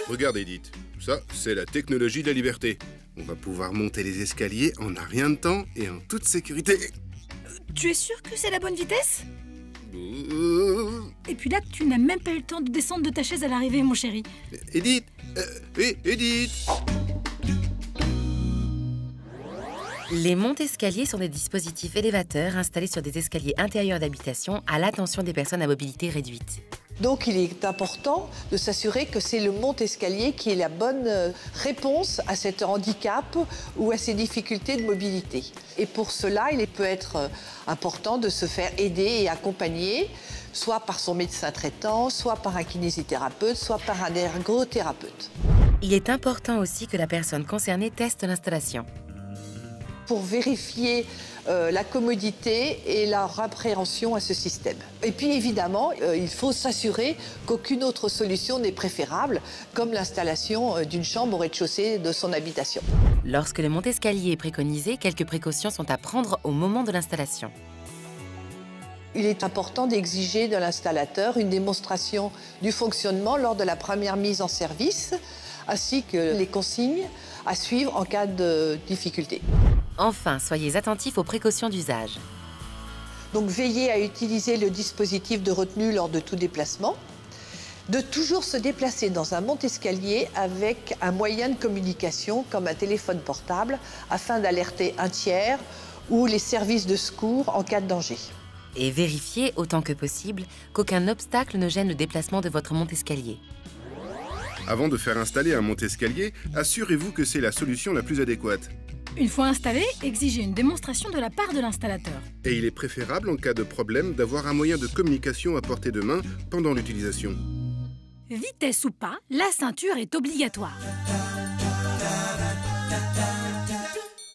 Regarde Edith, ça c'est la technologie de la liberté. On va pouvoir monter les escaliers en un rien de temps et en toute sécurité. Tu es sûr que c'est la bonne vitesse? Euh, Et puis là, tu n'as même pas eu le temps de descendre de ta chaise à l'arrivée, mon chéri. Edith, oui, Edith. Les montes-escaliers sont des dispositifs élévateurs installés sur des escaliers intérieurs d'habitation à l'attention des personnes à mobilité réduite. Donc il est important de s'assurer que c'est le monte-escalier qui est la bonne réponse à cet handicap ou à ces difficultés de mobilité. Et pour cela, il peut être important de se faire aider et accompagner, soit par son médecin traitant, soit par un kinésithérapeute, soit par un ergothérapeute. Il est important aussi que la personne concernée teste l'installation. Pour vérifier la commodité et leur appréhension à ce système. Et puis évidemment, il faut s'assurer qu'aucune autre solution n'est préférable, comme l'installation d'une chambre au rez-de-chaussée de son habitation. Lorsque le monte-escalier est préconisé, quelques précautions sont à prendre au moment de l'installation. Il est important d'exiger de l'installateur une démonstration du fonctionnement lors de la première mise en service, ainsi que les consignes à suivre en cas de difficulté. Enfin, soyez attentifs aux précautions d'usage. Donc veillez à utiliser le dispositif de retenue lors de tout déplacement, de toujours se déplacer dans un monte-escalier avec un moyen de communication comme un téléphone portable afin d'alerter un tiers ou les services de secours en cas de danger. Et vérifiez autant que possible qu'aucun obstacle ne gêne le déplacement de votre monte-escalier. Avant de faire installer un monte-escalier, assurez-vous que c'est la solution la plus adéquate. Une fois installé, exigez une démonstration de la part de l'installateur. Et il est préférable, en cas de problème, d'avoir un moyen de communication à portée de main pendant l'utilisation. Vitesse ou pas, la ceinture est obligatoire.